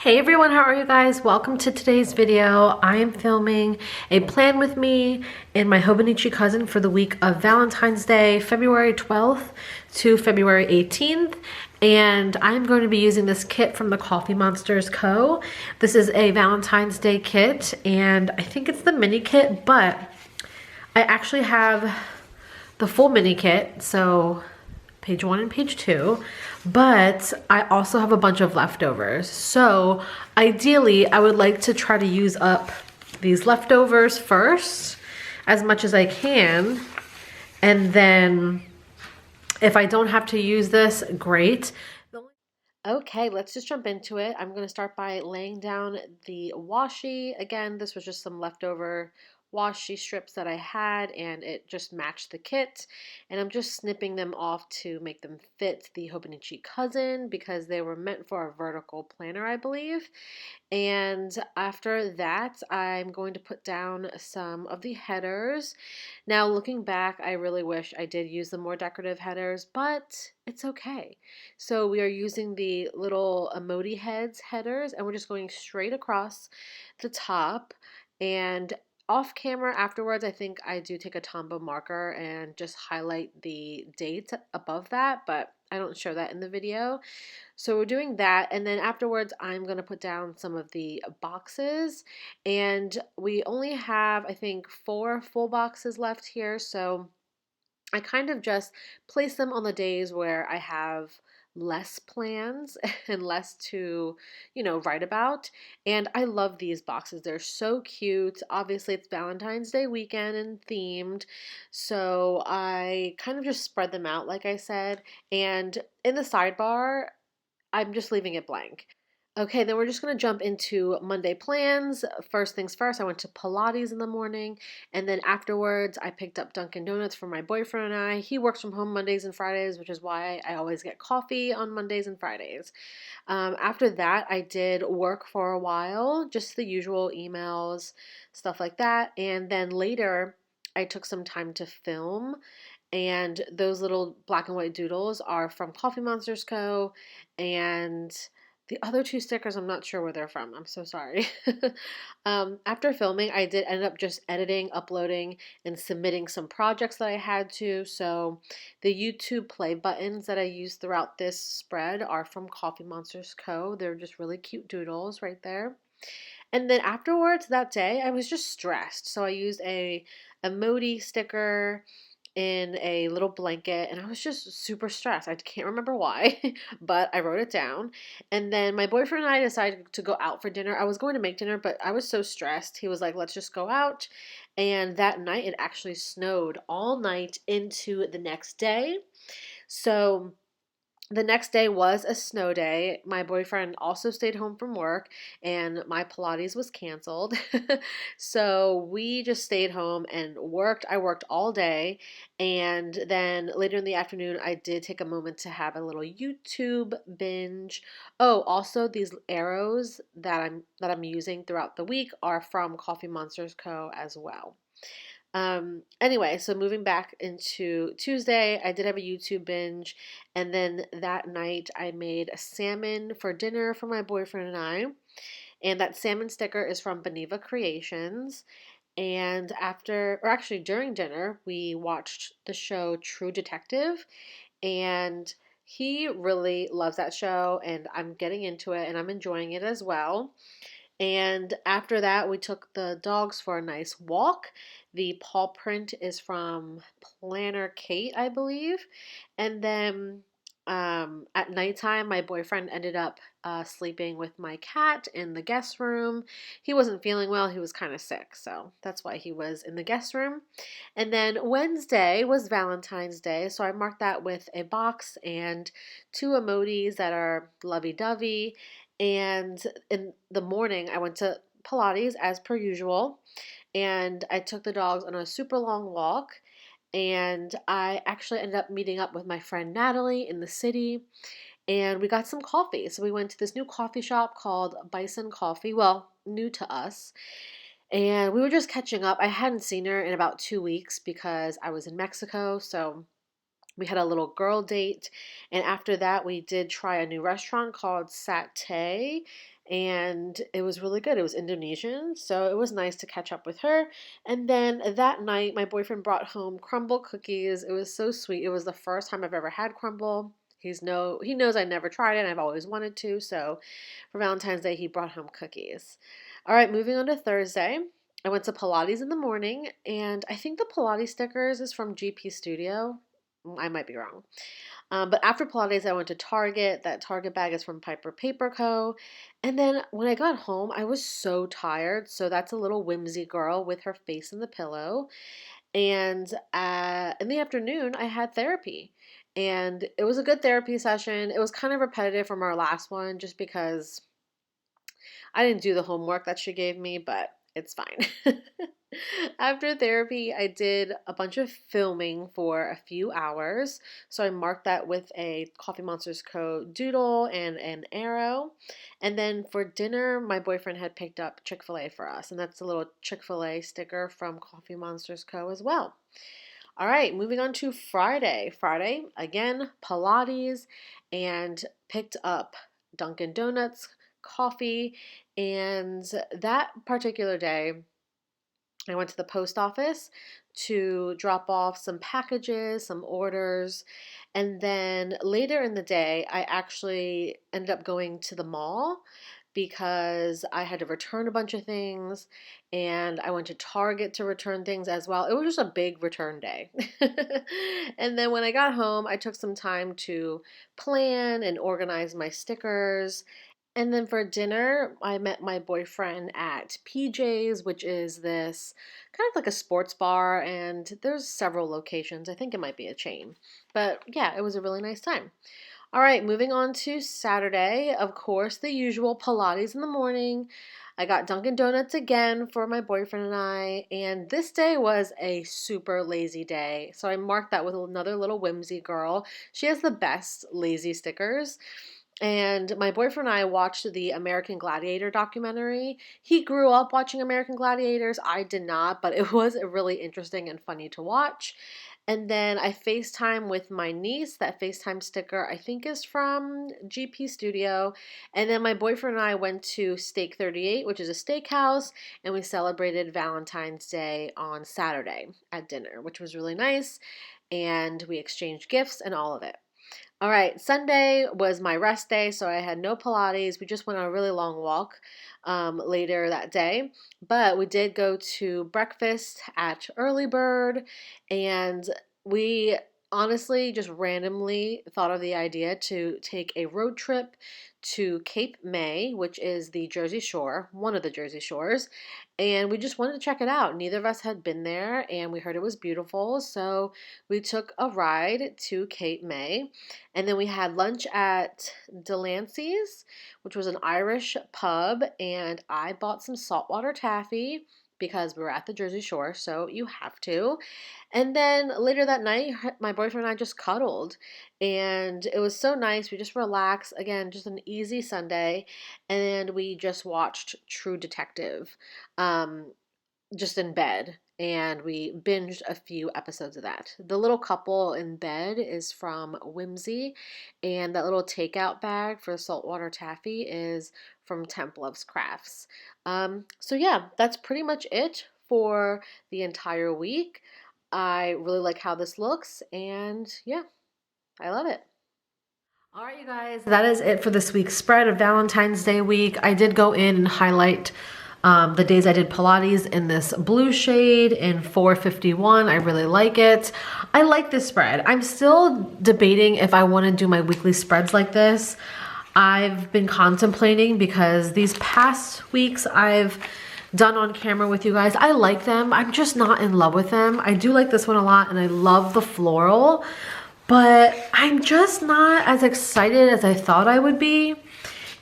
Hey everyone, how are you guys? Welcome to today's video. I am filming a plan with me and my Hobonichi cousin for the week of Valentine's Day, February 12th to February 18th. And I'm going to be using this kit from the Coffee Monsters Co. This is a Valentine's Day kit, and I think it's the mini kit, but I actually have the full mini kit, so page 1 and page 2, but I also have a bunch of leftovers. So ideally, I would like to try to use up these leftovers first as much as I can, and then if I don't have to use this, great. Okay, let's just jump into it. I'm going to start by laying down the washi. Again, this was just some leftover washi strips that I had, and it just matched the kit. And I'm just snipping them off to make them fit the Hobonichi Cousin because they were meant for a vertical planner, I believe. And after that, I'm going to put down some of the headers. Now, looking back, I really wish I did use the more decorative headers, but it's okay. So we are using the little emoji heads headers, and we're just going straight across the top. And off camera afterwards, I think I do take a Tombow marker and just highlight the date above that, but I don't show that in the video. So we're doing that, and then afterwards I'm going to put down some of the boxes, and we only have, I think, 4 full boxes left here, so I kind of just place them on the days where I have less plans and less to, write about. And I love these boxes. They're so cute. Obviously, it's Valentine's Day weekend and themed. So I kind of just spread them out, like I said. And in the sidebar, I'm just leaving it blank. Okay, then we're just going to jump into Monday plans. First things first, I went to Pilates in the morning, and then afterwards, I picked up Dunkin' Donuts for my boyfriend and I. He works from home Mondays and Fridays, which is why I always get coffee on Mondays and Fridays. After that, I did work for a while, just the usual emails, stuff like that. And then later, I took some time to film, and those little black and white doodles are from Coffee Monsters Co. And the other 2 stickers, I'm not sure where they're from. I'm so sorry. After filming, I did end up just editing, uploading, and submitting some projects that I had to. So the YouTube play buttons that I used throughout this spread are from Coffee Monsters Co. They're just really cute doodles right there. And then afterwards that day, I was just stressed. So I used a emoji sticker in a little blanket, and I was just super stressed. I can't remember why, but I wrote it down. And then my boyfriend and I decided to go out for dinner. I was going to make dinner, but I was so stressed. He was like, let's just go out. And that night, it actually snowed all night into the next day. So the next day was a snow day. My boyfriend also stayed home from work, and my Pilates was canceled. So we just stayed home and worked. I worked all day, and then later in the afternoon, I did take a moment to have a little YouTube binge. Oh, also these arrows that I'm using throughout the week are from Coffee Monsters Co. as well. Anyway, so moving back into Tuesday, I did have a YouTube binge, and then that night I made a salmon for dinner for my boyfriend and I, and that salmon sticker is from Beneva Creations. And after, or actually during dinner, we watched the show True Detective, and he really loves that show, and I'm getting into it, and I'm enjoying it as well. And after that, we took the dogs for a nice walk. The paw print is from Planner Kate, I believe. And then at nighttime, my boyfriend ended up sleeping with my cat in the guest room. He wasn't feeling well, he was kind of sick, so that's why he was in the guest room. And then Wednesday was Valentine's Day, so I marked that with a box and 2 emojis that are lovey dovey. And in the morning, I went to Pilates as per usual, and I took the dogs on a super long walk. And I actually ended up meeting up with my friend Natalie in the city, and we got some coffee. So we went to this new coffee shop called Bison Coffee. Well, new to us. And we were just catching up. I hadn't seen her in about 2 weeks because I was in Mexico. So we had a little girl date, and after that we did try a new restaurant called Satay, and it was really good. It was Indonesian, so it was nice to catch up with her. And then that night, my boyfriend brought home crumble cookies. It was so sweet. It was the first time I've ever had crumble. He knows I never tried it and I've always wanted to, so for Valentine's Day, he brought home cookies. All right, moving on to Thursday. I went to Pilates in the morning, and I think the Pilates stickers is from GP Studio. I might be wrong. But after Pilates, I went to Target. That Target bag is from Piper Paper Co. And then when I got home, I was so tired. So that's a little whimsy girl with her face in the pillow. And in the afternoon, I had therapy. And it was a good therapy session. It was kind of repetitive from our last one just because I didn't do the homework that she gave me, but it's fine. After therapy, I did a bunch of filming for a few hours. So I marked that with a Coffee Monsters Co. doodle and an arrow. And then for dinner, my boyfriend had picked up Chick-fil-A for us. And that's a little Chick-fil-A sticker from Coffee Monsters Co. as well. All right, moving on to Friday. Friday, again, Pilates, and picked up Dunkin' Donuts, coffee, and that particular day, I went to the post office to drop off some packages, some orders, and then later in the day, I actually ended up going to the mall because I had to return a bunch of things, and I went to Target to return things as well. It was just a big return day. And then when I got home, I took some time to plan and organize my stickers. And then for dinner, I met my boyfriend at PJ's, which is this kind of like a sports bar, and there's several locations. I think it might be a chain. But yeah, it was a really nice time. All right, moving on to Saturday. Of course, the usual Pilates in the morning. I got Dunkin' Donuts again for my boyfriend and I, and this day was a super lazy day. So I marked that with another little whimsy girl. She has the best lazy stickers. And my boyfriend and I watched the American Gladiator documentary. He grew up watching American Gladiators. I did not, but it was really interesting and funny to watch. And then I FaceTime with my niece. That FaceTime sticker I think is from GP Studio. And then my boyfriend and I went to Steak 38, which is a steakhouse, and we celebrated Valentine's Day on Saturday at dinner, which was really nice. And we exchanged gifts and all of it. All right, Sunday was my rest day, so I had no Pilates. We just went on a really long walk later that day, but we did go to breakfast at Early Bird, and we honestly just randomly thought of the idea to take a road trip to Cape May, which is the Jersey Shore, one of the Jersey Shores, and we just wanted to check it out. Neither of us had been there, and we heard it was beautiful, so we took a ride to Cape May. And then we had lunch at Delancey's, which was an Irish pub, and I bought some saltwater taffy because we were at the Jersey Shore, so you have to. And then later that night, my boyfriend and I just cuddled, and it was so nice. We just relaxed. Again, just an easy Sunday, and we just watched True Detective, just in bed. And we binged a few episodes of that. The little couple in bed is from Whimsy, and that little takeout bag for saltwater taffy is from Temp Loves Crafts. So yeah, that's pretty much it for the entire week. I really like how this looks, and yeah, I love it. All right, you guys, that is it for this week's spread of Valentine's Day week. I did go in and highlight the days I did Pilates in this blue shade in 451. I really like it. I like this spread. I'm still debating if I want to do my weekly spreads like this. I've been contemplating because these past weeks I've done on camera with you guys. I like them. I'm just not in love with them. I do like this one a lot, and I love the floral, but I'm just not as excited as I thought I would be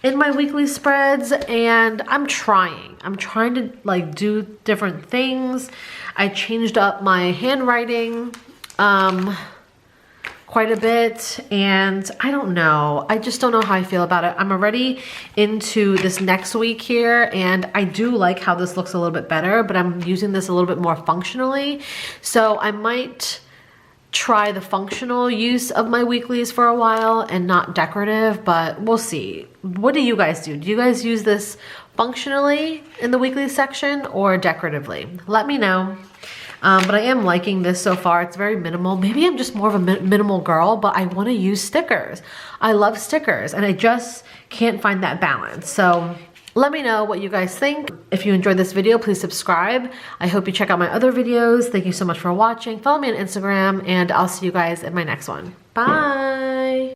in my weekly spreads, and I'm trying to like do different things. I changed up my handwriting quite a bit, and I don't know. I just don't know how I feel about it. I'm already into this next week here, and I do like how this looks a little bit better, but I'm using this a little bit more functionally. So I might try the functional use of my weeklies for a while and not decorative, but we'll see. What do you guys do? Do you guys use this functionally in the weekly section or decoratively? Let me know. But I am liking this so far. It's very minimal. Maybe I'm just more of a minimal girl, but I want to use stickers. I love stickers and I just can't find that balance. So let me know what you guys think. If you enjoyed this video, please subscribe. I hope you check out my other videos. Thank you so much for watching. Follow me on Instagram and I'll see you guys in my next one. Bye.